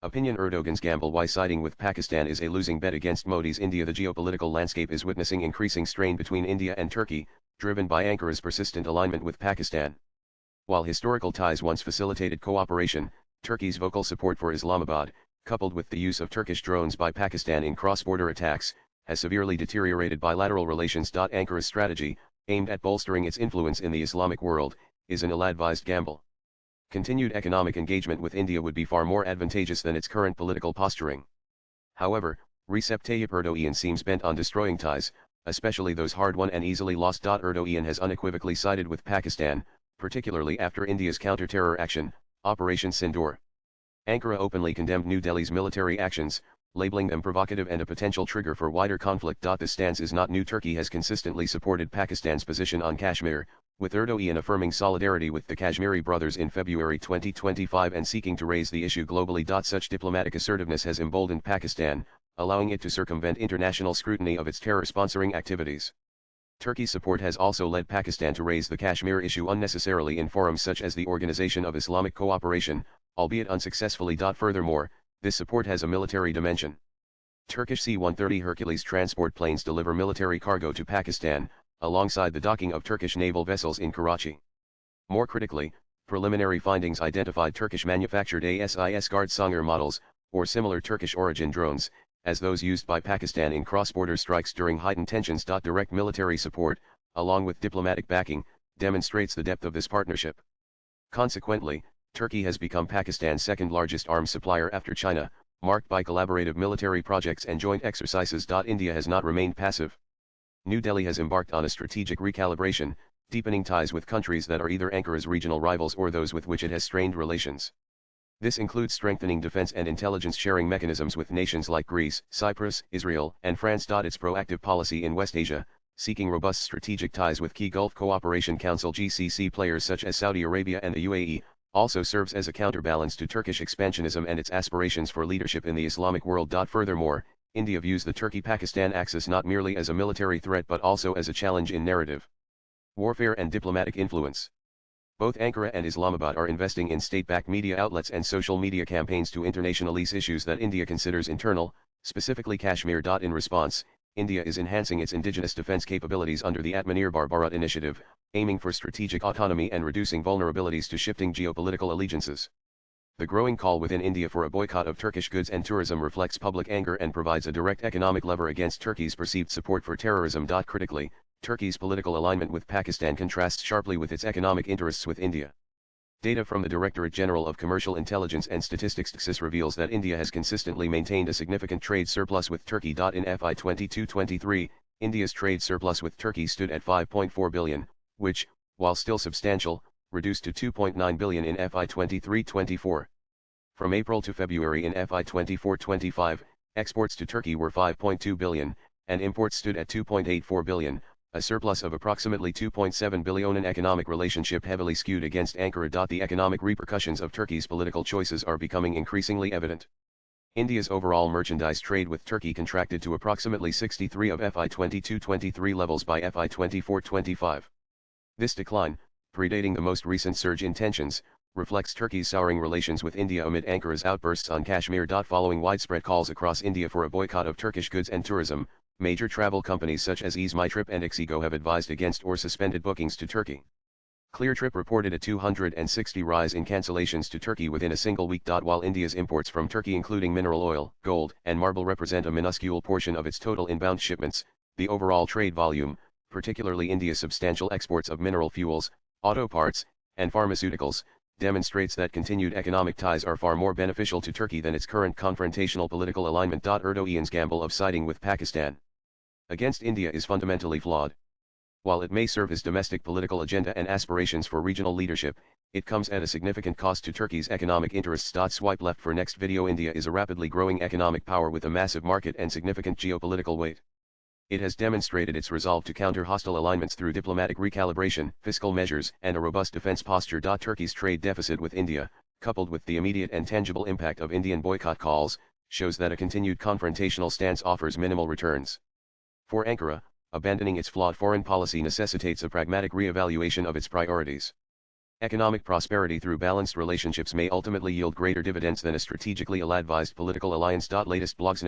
Opinion: Erdogans gamble why siding with Pakistan is a losing bet against Modi's India. The geopolitical landscape is witnessing increasing strain between India and Turkey, driven by Ankara's persistent alignment with Pakistan. While historical ties once facilitated cooperation, Turkey's vocal support for Islamabad, coupled with the use of Turkish drones by Pakistan in cross-border attacks, has severely deteriorated bilateral relations. Ankara's strategy, aimed at bolstering its influence in the Islamic world, is an ill-advised gamble. Continued economic engagement with India would be far more advantageous than its current political posturing. However, Recep Tayyip Erdogan seems bent on destroying ties, especially those hard-won and easily lost. Erdogan has unequivocally sided with Pakistan, particularly after India's counter-terror action, Operation Sindoor. Ankara openly condemned New Delhi's military actions, labeling them provocative and a potential trigger for wider conflict. This stance is not new. Turkey has consistently supported Pakistan's position on Kashmir, with Erdogan affirming solidarity with the Kashmiri brothers in February 2025 and seeking to raise the issue globally. Such diplomatic assertiveness has emboldened Pakistan, allowing it to circumvent international scrutiny of its terror-sponsoring activities. Turkey's support has also led Pakistan to raise the Kashmir issue unnecessarily in forums such as the Organization of Islamic Cooperation, albeit unsuccessfully. Furthermore, this support has a military dimension. Turkish C-130 Hercules transport planes deliver military cargo to Pakistan, alongside the docking of Turkish naval vessels in Karachi. More critically, preliminary findings identified Turkish-manufactured ASIS Guard Songer models, or similar Turkish-origin drones, as those used by Pakistan in cross-border strikes during heightened tensions. Direct military support, along with diplomatic backing, demonstrates the depth of this partnership. Consequently, Turkey has become Pakistan's second-largest arms supplier after China, marked by collaborative military projects and joint exercises. India has not remained passive. New Delhi has embarked on a strategic recalibration, deepening ties with countries that are either Ankara's regional rivals or those with which it has strained relations. This includes strengthening defense and intelligence sharing mechanisms with nations like Greece, Cyprus, Israel, and France. Its proactive policy in West Asia, seeking robust strategic ties with key Gulf Cooperation Council (GCC) players such as Saudi Arabia and the UAE, also serves as a counterbalance to Turkish expansionism and its aspirations for leadership in the Islamic world. Furthermore, India views the Turkey-Pakistan axis not merely as a military threat but also as a challenge in narrative, warfare and diplomatic influence. Both Ankara and Islamabad are investing in state-backed media outlets and social media campaigns to internationalize issues that India considers internal, specifically Kashmir. In response, India is enhancing its indigenous defense capabilities under the Atmanirbhar Bharat initiative, aiming for strategic autonomy and reducing vulnerabilities to shifting geopolitical allegiances. The growing call within India for a boycott of Turkish goods and tourism reflects public anger and provides a direct economic lever against Turkey's perceived support for terrorism. Critically, Turkey's political alignment with Pakistan contrasts sharply with its economic interests with India. Data from the Directorate General of Commercial Intelligence and Statistics (DGCIS) reveals that India has consistently maintained a significant trade surplus with Turkey. In FY 22-23, India's trade surplus with Turkey stood at 5.4 billion, which, while still substantial, reduced to 2.9 billion in FY 23-24. From April to February in FY 24-25, exports to Turkey were 5.2 billion, and imports stood at 2.84 billion, a surplus of approximately 2.7 billion. An economic relationship heavily skewed against Ankara. The economic repercussions of Turkey's political choices are becoming increasingly evident. India's overall merchandise trade with Turkey contracted to approximately 63 of FY 22-23 levels by FY 24-25. This decline, predating the most recent surge in tensions, reflects Turkey's souring relations with India amid Ankara's outbursts on Kashmir. Following widespread calls across India for a boycott of Turkish goods and tourism, major travel companies such as Ease My Trip and Ixigo have advised against or suspended bookings to Turkey. Cleartrip reported a 260% rise in cancellations to Turkey within a single week. While India's imports from Turkey including mineral oil, gold, and marble represent a minuscule portion of its total inbound shipments, the overall trade volume, particularly India's substantial exports of mineral fuels, auto parts, and pharmaceuticals, demonstrates that continued economic ties are far more beneficial to Turkey than its current confrontational political alignment. Erdogan's gamble of siding with Pakistan against India is fundamentally flawed. While it may serve his domestic political agenda and aspirations for regional leadership, it comes at a significant cost to Turkey's economic interests. Swipe left for next video. India is a rapidly growing economic power with a massive market and significant geopolitical weight. It has demonstrated its resolve to counter hostile alignments through diplomatic recalibration, fiscal measures, and a robust defense posture. Turkey's trade deficit with India, coupled with the immediate and tangible impact of Indian boycott calls, shows that a continued confrontational stance offers minimal returns. For Ankara, abandoning its flawed foreign policy necessitates a pragmatic re-evaluation of its priorities. Economic prosperity through balanced relationships may ultimately yield greater dividends than a strategically ill-advised political alliance. Latest blogs.